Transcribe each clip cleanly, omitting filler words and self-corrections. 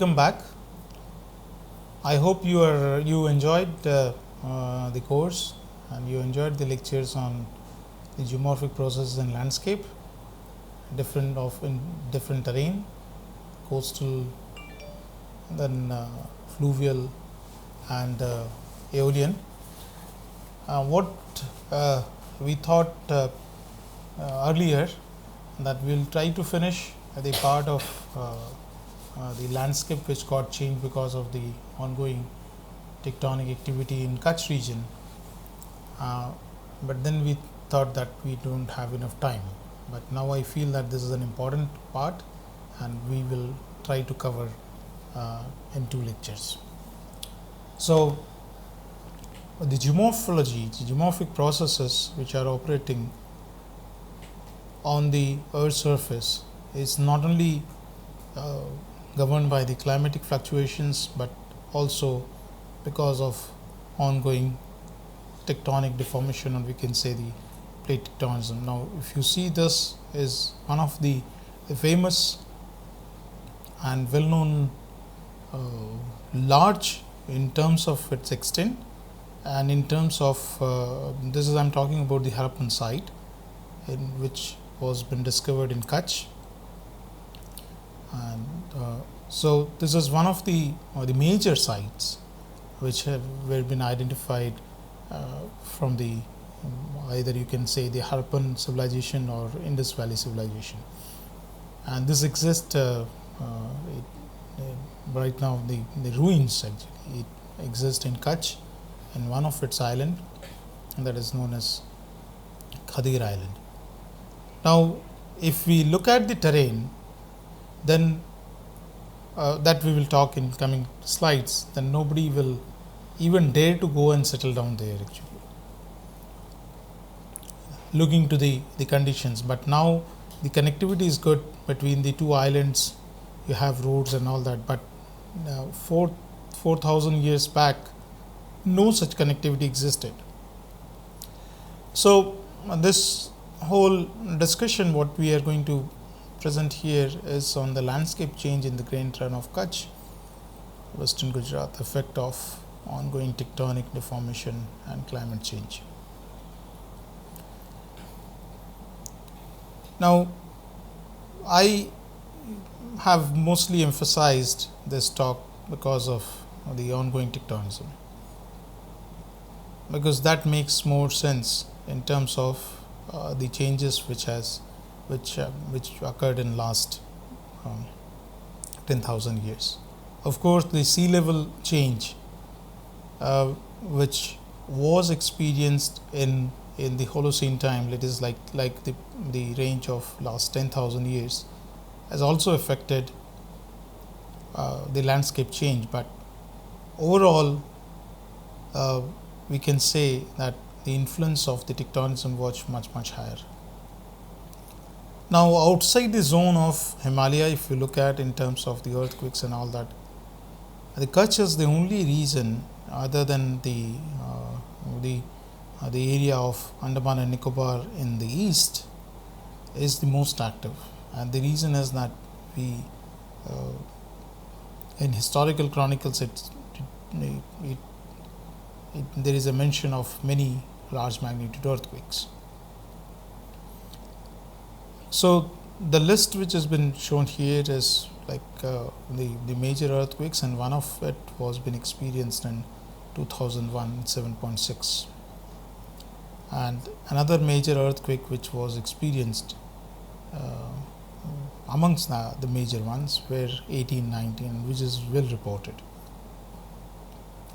welcome back. I hope you enjoyed the course and you enjoyed the lectures on the geomorphic processes in landscape, in different terrain, coastal, then fluvial and aeolian. What we thought earlier that we will try to finish the part of the landscape which got changed because of the ongoing tectonic activity in Kutch region, but then we thought that we don't have enough time. But now I feel that this is an important part and we will try to cover in 2 lectures. So, the geomorphology, the geomorphic processes which are operating on the Earth's surface is not only governed by the climatic fluctuations, but also because of ongoing tectonic deformation, or we can say the plate tectonism. Now, if you see, this is one of the famous and well known large in terms of its extent, and in terms of this is I am talking about the Harappan site, in which was been discovered in Kutch. And so this is one of the major sites which have been identified from the either you can say the Harappan civilization or Indus Valley civilization, and this exists right now. The ruins actually it exists in Kutch in one of its island, and that is known as Khadir Island. Now, if we look at the terrain, then that we will talk in coming slides, then nobody will even dare to go and settle down there actually, looking to the conditions. But now the connectivity is good between the 2 islands, you have roads and all that, but 4,000 years back no such connectivity existed. So this whole discussion what we are going to present here is on the landscape change in the grain terrain of Kutch, Western Gujarat, effect of ongoing tectonic deformation and climate change. Now, I have mostly emphasized this talk because of the ongoing tectonism, because that makes more sense in terms of the changes which occurred in last 10,000 years. Of course, the sea level change which was experienced in the Holocene time, it is like the range of last 10,000 years, has also affected the landscape change. But overall, we can say that the influence of the tectonism was much higher. Now, outside the zone of Himalaya, if you look at in terms of the earthquakes and all that, the Kutch is the only region other than the area of Andaman and Nicobar in the east is the most active, and the reason is that we in historical chronicles there is a mention of many large magnitude earthquakes. So the list which has been shown here is like the major earthquakes, and one of it was been experienced in 2001, 7.6, and another major earthquake which was experienced amongst the major ones were 1819, which is well reported.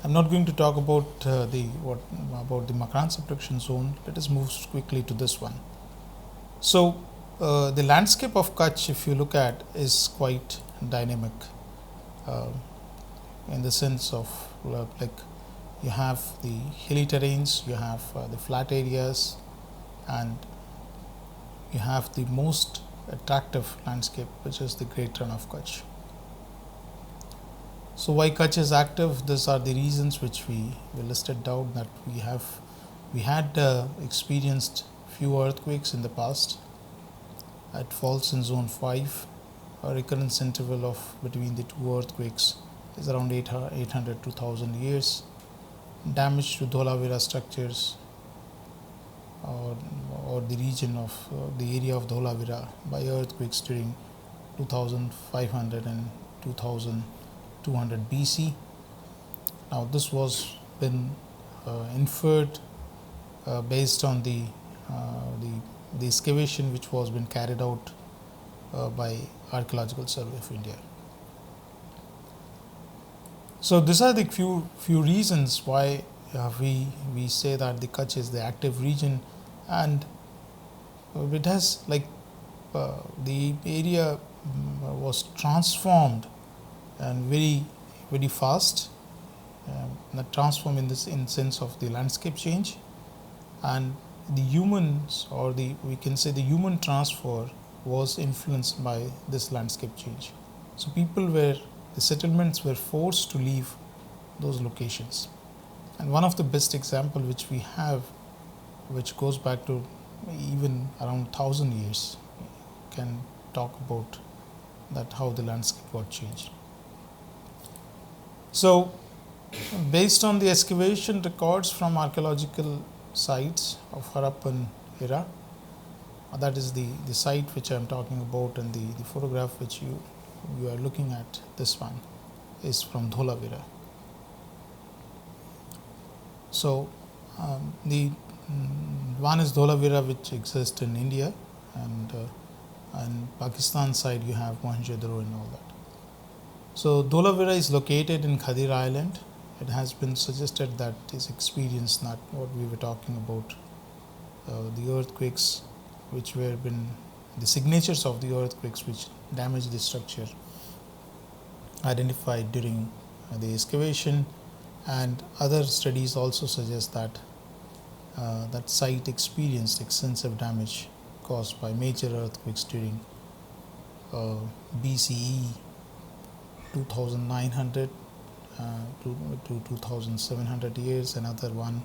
I'm not going to talk about the Makran subduction zone. Let us move quickly to this one. So the landscape of Kutch, if you look at, is quite dynamic in the sense of like you have the hilly terrains, you have the flat areas, and you have the most attractive landscape, which is the Great Run of Kutch. So why Kutch is active? These are the reasons which we listed down, that we had experienced few earthquakes in the past. It falls in zone 5, recurrence interval of between the two earthquakes is around 800 to 1000 years. Damage to Dholavira structures or the region of the area of Dholavira by earthquakes during 2500 and 2200 BC. Now this was been inferred based on the excavation which was been carried out by Archaeological Survey of India. So these are the few reasons why we say that the Kutch is the active region, and it has the area was transformed and very fast. Not transformed in sense of the landscape change, and the humans, or we can say the human transfer, was influenced by this landscape change. So the settlements were forced to leave those locations. And one of the best example which we have, which goes back to even around 1000 years, can talk about that how the landscape got changed. So based on the excavation records from archaeological sites of Harappan era, that is the site which I am talking about, and the photograph which you are looking at, this one is from Dholavira. So the one is Dholavira, which exists in India, and Pakistan side you have Mohenjo-daro and all that. So Dholavira is located in Khadir Island. It has been suggested that this experience, not what we were talking about, the earthquakes which were the signatures of the earthquakes which damaged the structure identified during the excavation, and other studies also suggest that that site experienced extensive damage caused by major earthquakes during BCE 2900 to 2700 years. Another one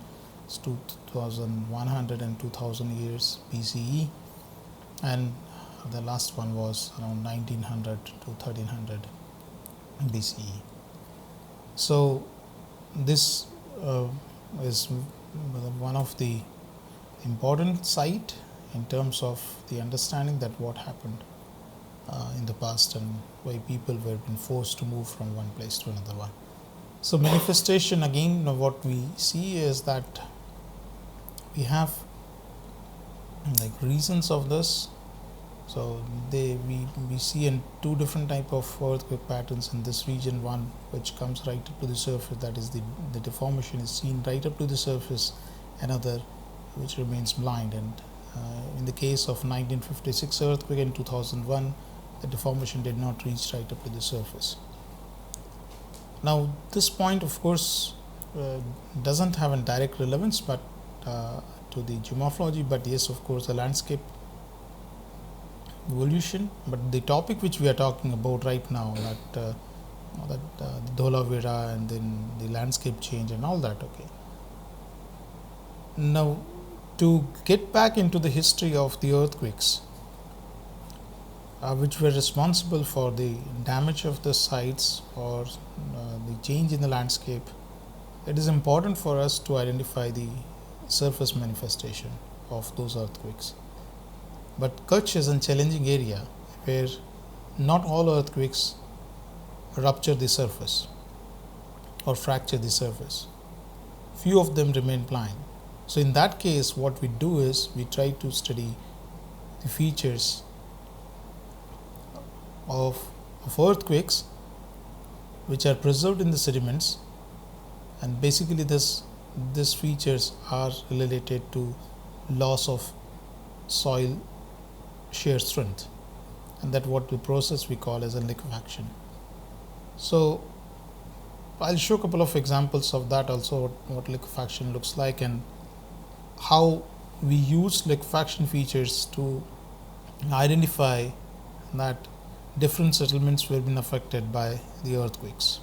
is 2100 and 2000 years BCE, and the last one was around 1900 to 1300 BCE. So this is one of the important site in terms of the understanding that what happened in the past and why people were being forced to move from one place to another one. So manifestation, again, what we see is that we have reasons of this. So we see in two different type of earthquake patterns in this region. One which comes right up to the surface, that is the deformation is seen right up to the surface. Another which remains blind, and in the case of 1956 earthquake and 2001, the deformation did not reach right up to the surface. Now this point of course doesn't have a direct relevance but to the geomorphology, but yes, of course, the landscape evolution. But the topic which we are talking about right now, that Dholavira and then the landscape change and all that. Okay. Now to get back into the history of the earthquakes which were responsible for the damage of the sites or the change in the landscape, it is important for us to identify the surface manifestation of those earthquakes. But Kutch is a challenging area where not all earthquakes rupture the surface or fracture the surface. Few of them remain blind. So in that case, what we do is we try to study the features of earthquakes which are preserved in the sediments, and basically these features are related to loss of soil shear strength, and that what the process we call as a liquefaction. So I'll show a couple of examples of that also, what liquefaction looks like and how we use liquefaction features to identify that different settlements were being affected by the earthquakes.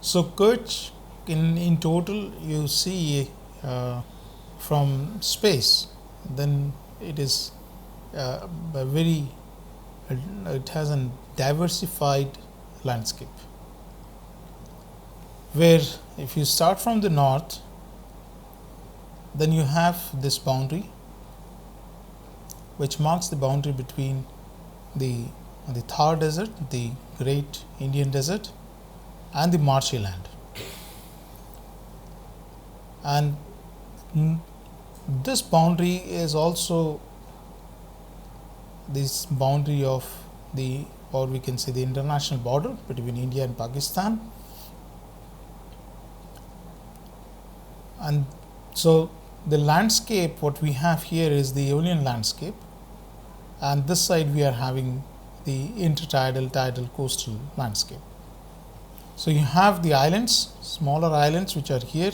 So Kutch, in total, you see from space, then it is a very it has a diversified landscape, where if you start from the north, then you have this boundary which marks the boundary between the Thar Desert, the Great Indian Desert, and the marshy land. And this boundary is also this boundary of the, or we can say the international border between India and Pakistan. And so the landscape what we have here is the Ionian landscape, and this side we are having the intertidal, tidal, coastal landscape. So you have the islands, smaller islands which are here.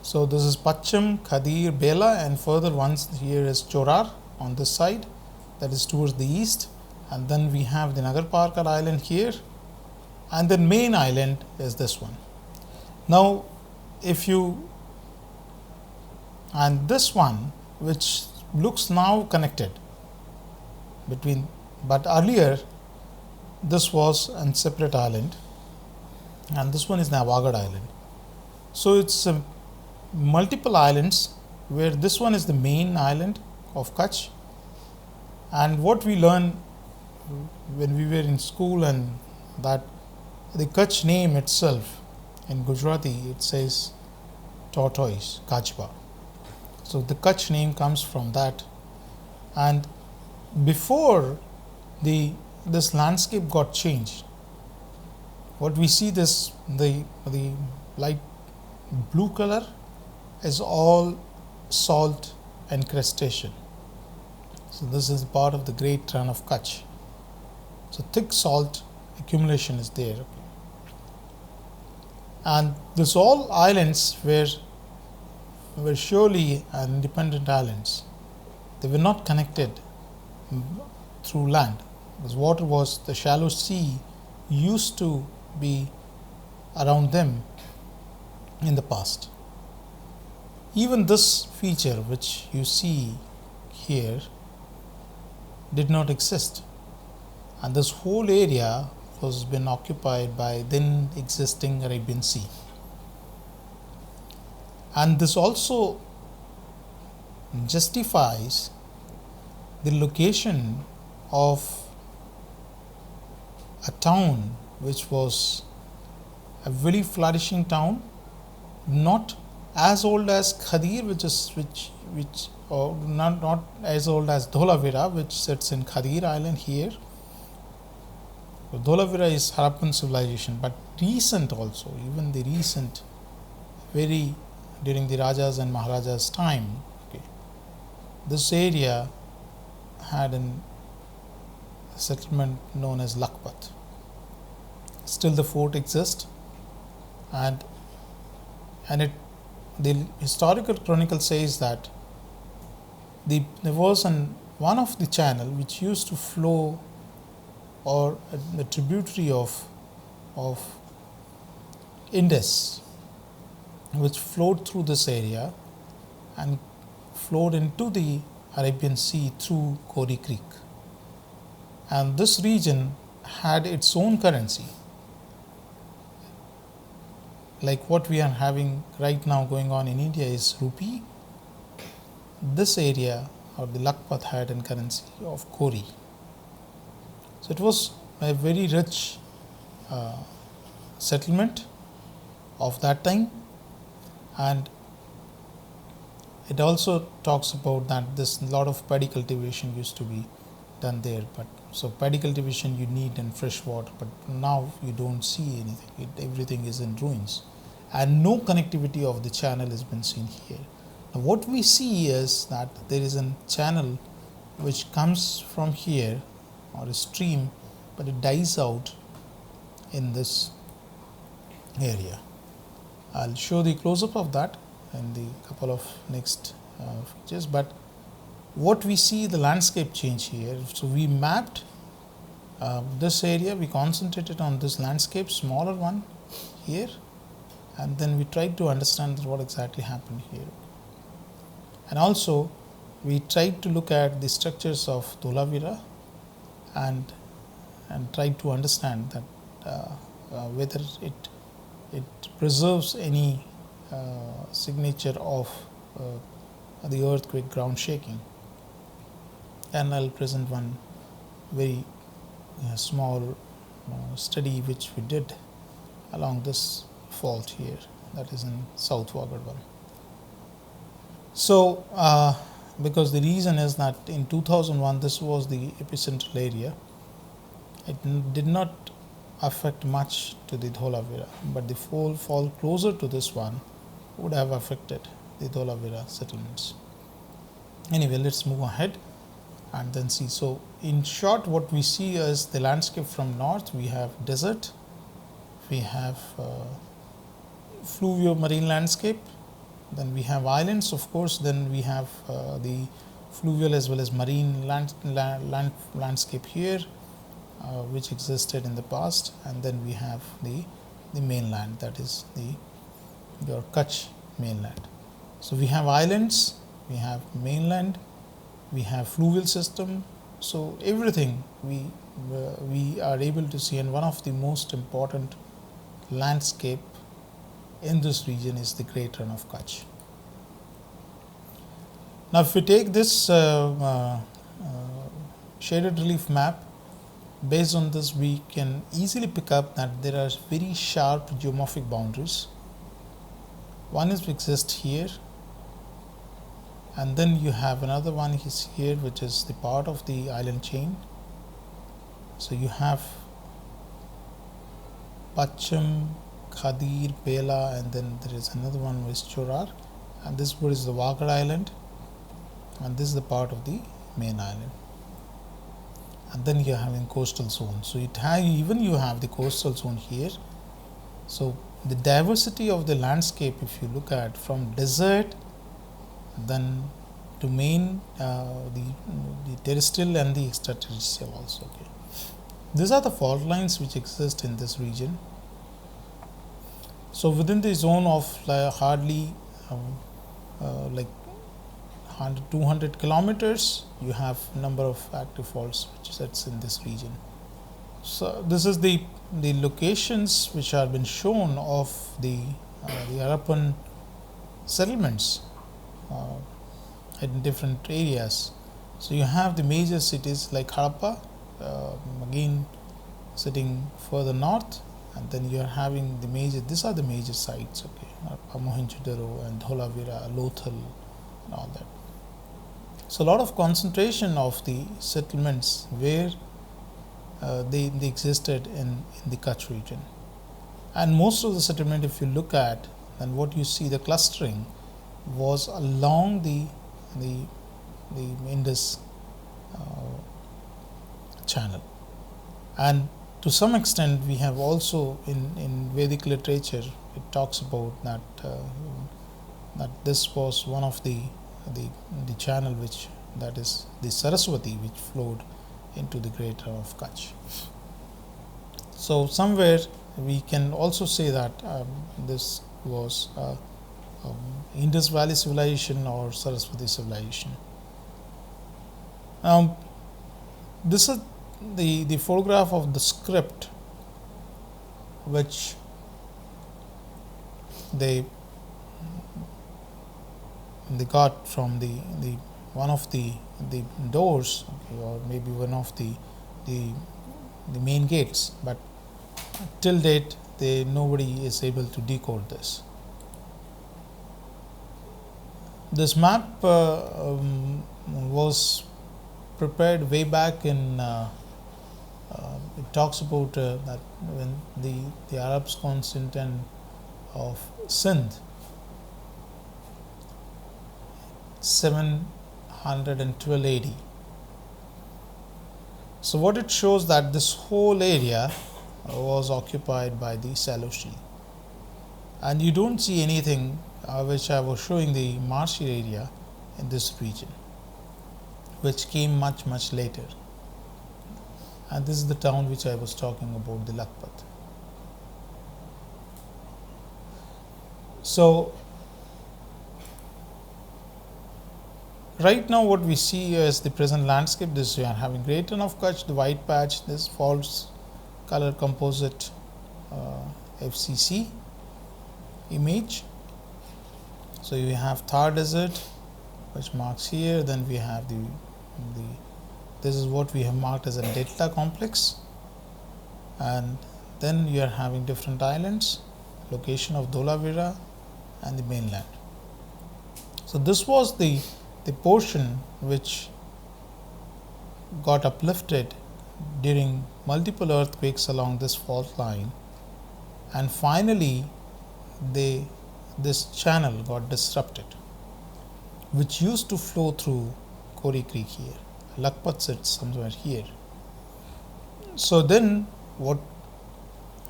So this is Pacham, Khadir, Bela, and further ones here is Chorar on this side, that is towards the east, and then we have the Nagar Parkar island here, and the main island is this one. Now if you, and this one which looks now connected between, but earlier this was a separate island, and this one is Navagad island. So it's multiple islands, where this one is the main island of Kutch. And what we learned when we were in school, and that the Kutch name itself in Gujarati, it says tortoise, Kachba. So the Kutch name comes from that. And before this landscape got changed, what we see this, the light blue color is all salt and crustacean. So this is part of the Great Run of Kutch. So thick salt accumulation is there. And this all islands were surely independent islands. They were not connected through land, because water was, the shallow sea used to be around them in the past. Even this feature which you see here did not exist, and this whole area was been occupied by then existing Arabian Sea. And this also justifies the location of a town which was a very flourishing town, not as old as Khadir, which or not as old as Dholavira, which sits in Khadir Island here. So Dholavira is Harappan civilization, but recent also, even the recent, very during the Rajas and Maharajas time, this area had a settlement known as Lakpat. Still the fort exists, and the historical chronicle says that there was one of the channel which used to flow, or a tributary of Indus, which flowed through this area and flowed into the Arabian Sea through Kori Creek. And this region had its own currency, like what we are having right now going on in India is rupee. This area, or the Lakpat, had a currency of Kori. So it was a very rich settlement of that time, and it also talks about that this lot of paddy cultivation used to be done there. But so paddy cultivation you need in fresh water, but now you don't see anything. Everything is in ruins, and no connectivity of the channel has been seen here. Now what we see is that there is a channel which comes from here, or a stream, but it dies out in this area. I'll show the close-up of that in the couple of next features. But what we see, the landscape change here. So we mapped this area, we concentrated on this landscape, smaller one here, and then we tried to understand what exactly happened here. And also we tried to look at the structures of Dholavira and tried to understand that whether it preserves any signature of the earthquake ground shaking. And I'll present one very small study which we did along this fault here, that is in South Wagadwal. So, because the reason is that in 2001 this was the epicentral area, it did not affect much to the Dholavira, but the fall closer to this one would have affected the Dholavira settlements. Anyway, let's move ahead and then see. So, in short, what we see is the landscape from north. We have desert, we have fluvial marine landscape, then we have islands, of course, then we have the fluvial as well as marine landscape here, which existed in the past, and then we have the mainland, that is your Kutch mainland. So, we have islands, we have mainland, we have fluvial system. So, everything we are able to see, and one of the most important landscape in this region is the Great Run of Kutch. Now, if we take this shaded relief map, based on this we can easily pick up that there are very sharp geomorphic boundaries. One is exist here, and then you have another one is here, which is the part of the island chain. So, you have Pacham, Khadir, Bela, and then there is another one which is Chorar, and this one is the Wagad Island, and this is the part of the main island. And then you are having coastal zone. So, even you have the coastal zone here. So, the diversity of the landscape, if you look at from desert then to main, the terrestrial and the extraterrestrial also. Okay. These are the fault lines which exist in this region. So, within the zone of hardly like 200 kilometers, you have number of active faults which sets in this region. So, this is the locations which have been shown of the Harappan settlements in different areas. So, you have the major cities like Harappa, again sitting further north, and then you are having the major, these are the major sites, okay, Harappa, Mohenjo-daro and Dholavira, Lothal and all that. So, a lot of concentration of the settlements where they existed in the Kutch region, and most of the settlement, if you look at, and what you see, the clustering was along the Indus channel, and to some extent we have also in Vedic literature it talks about that that this was one of the channel which, that is the Saraswati, which flowed into the Great Run of Kutch. So, somewhere we can also say that this was Indus Valley civilization or Saraswati civilization. This is the photograph of the script which they got from the one of the doors, okay, or maybe one of the main gates, but till date nobody is able to decode this. This map was prepared way back in it talks about that when the Arabs Constantine of Sindh 712 AD. So, what it shows that this whole area was occupied by the Saloshi, and you don't see anything which I was showing the marshy area in this region, which came much later, and this is the town which I was talking about, the Lakhpat. So, right now what we see is the present landscape. This we are having Great Run of Kutch, the white patch, this false color composite FCC image. So you have Thar Desert, which marks here. Then we have the this is what we have marked as a delta complex, and then you are having different islands, location of Dholavira and the mainland. So this was the portion which got uplifted during multiple earthquakes along this fault line, and finally this channel got disrupted, which used to flow through Kori Creek here. Lakpat sits somewhere here. So then what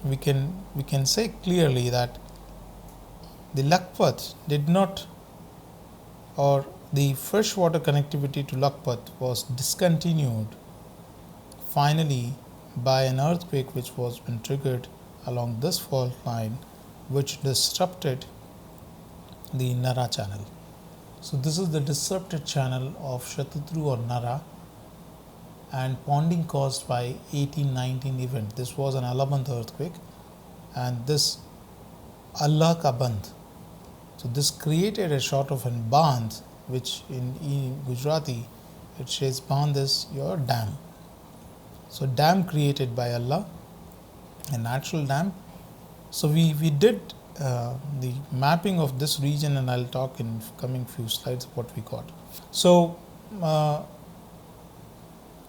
we can say clearly that the Lakpat did not, or the freshwater connectivity to Lakpat was discontinued finally by an earthquake which was been triggered along this fault line, which disrupted the Nara channel. So this is the disrupted channel of Shatatru or Nara, and ponding caused by 1819 event. This was an Alaband earthquake, and this Allah ka Bandh. So this created a sort of a bandh, which in Gujarati it says bandh is your dam. So dam created by Allah, a natural dam. So we did the mapping of this region, and I'll talk in coming few slides what we got. So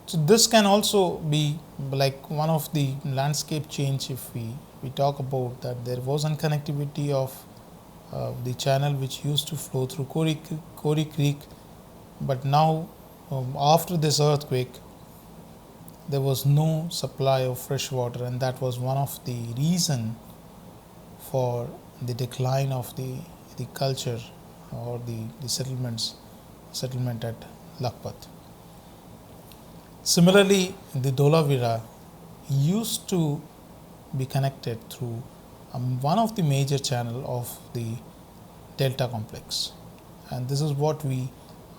so this can also be like one of the landscape change if we talk about that there was a connectivity of the channel which used to flow through Kori Creek, but now after this earthquake there was no supply of fresh water, and that was one of the reason for the decline of the culture or the settlement at Lakpat. Similarly, the Dholavira used to be connected through one of the major channel of the delta complex, and this is what we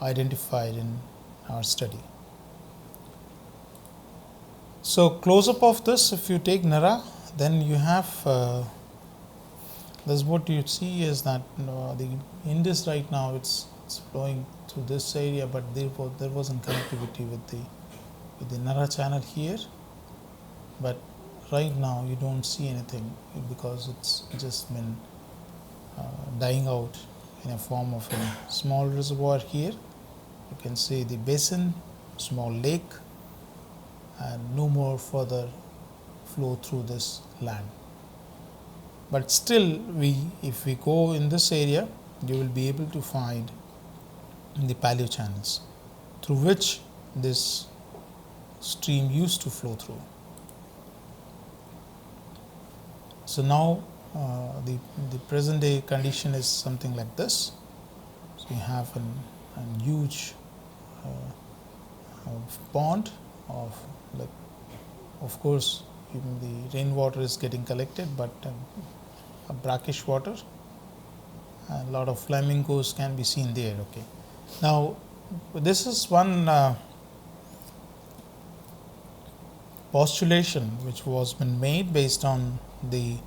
identified in our study. So close up of this, if you take Nara, then you have this, what you see is that the Indus right now it's flowing through this area, but there wasn't connectivity with the Nara channel here, but right now you don't see anything because it's just been dying out in a form of a small reservoir here. You can see the basin, small lake, and no more further flow through this land. But still, if we go in this area, you will be able to find the Paleochannels through which this stream used to flow through. So now the present day condition is something like this. So we have a huge pond of course even the rainwater is getting collected, but a brackish water, and a lot of flamingos can be seen there. Okay, now this is one postulation which was been made based on the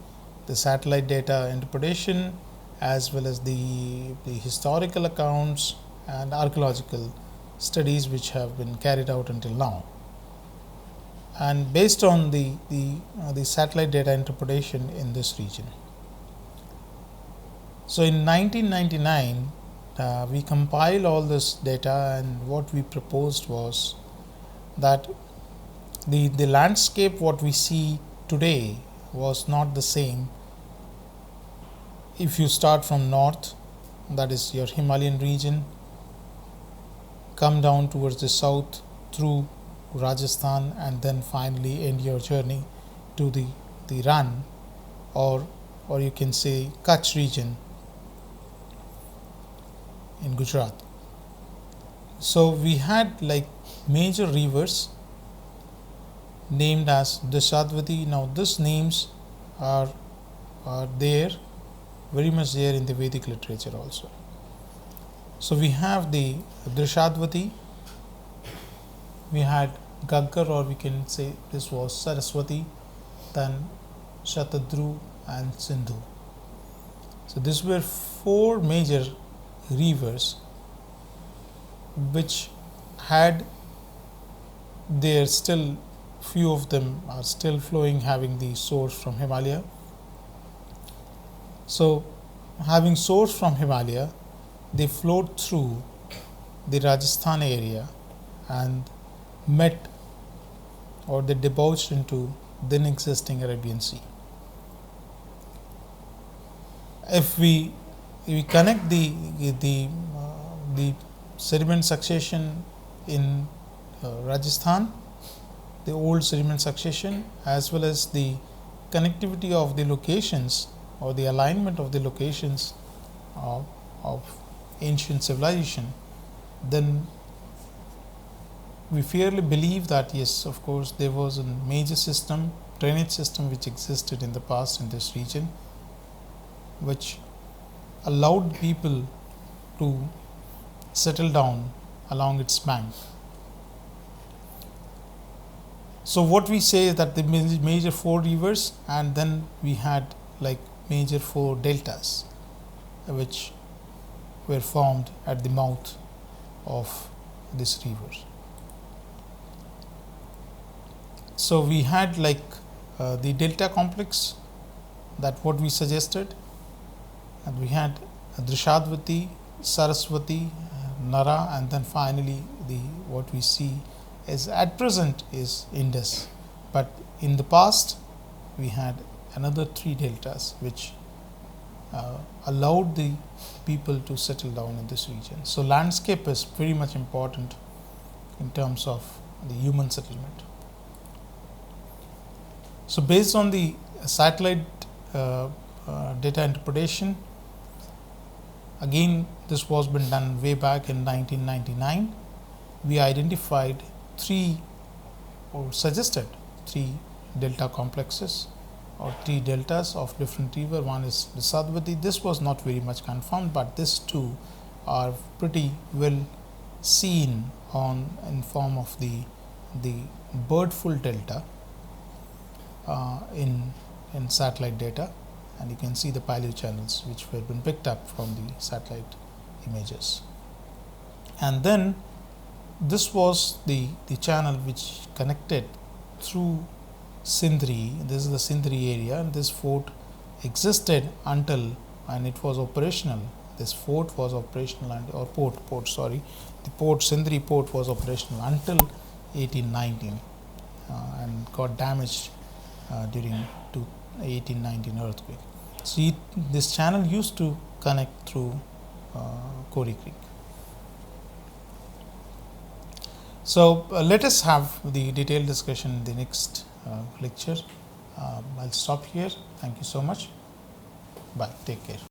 satellite data interpretation, as well as the historical accounts and archaeological studies which have been carried out until now. And based on the satellite data interpretation in this region. So in 1999, we compiled all this data, and what we proposed was that the landscape what we see today was not the same if you start from north, that is your Himalayan region, come down towards the south through Rajasthan, and then finally end your journey to the Rann, or you can say Kutch region in Gujarat. So we had like major rivers named as Dashadvati. Now these names are there, very much there in the Vedic literature also. So we have the Drishadvati, we had Gaggar, or we can say this was Saraswati, then Shatadru and Sindhu. So these were four major rivers which had their still few of them are still flowing, having the source from Himalaya. So having source from Himalaya, they flowed through the Rajasthan area and met, or they debouched into then existing Arabian Sea. If we connect the sediment succession in Rajasthan, the old sediment succession, as well as the connectivity of the locations or the alignment of the locations of ancient civilization, then we fairly believe that yes, of course, there was a major system, drainage system, which existed in the past in this region, which allowed people to settle down along its bank. So what we say is that the major four rivers, and then we had like major four deltas which were formed at the mouth of this river. So we had like the delta complex, that what we suggested, and we had Drishadvati, Saraswati, Nara, and then finally the what we see is at present is Indus. But in the past we had another three deltas which allowed the people to settle down in this region. So landscape is very much important in terms of the human settlement. So based on the satellite data interpretation, again this was been done way back in 1999, we identified three, or suggested three delta complexes or three deltas of different river. One is the Sadvati. This was not very much confirmed, but these two are pretty well seen on in form of the birdful delta in satellite data, and you can see the paleochannels which have been picked up from the satellite images. And then this was the channel which connected through Sindri. This is the Sindri area, and this fort existed until, and it was operational. This fort was operational, or port sorry, the port, Sindri port, was operational until 1819 and got damaged during 1819 earthquake. So this channel used to connect through Kori Creek. So let us have the detailed discussion in the next lecture. I'll stop here. Thank you so much. Bye. Take care.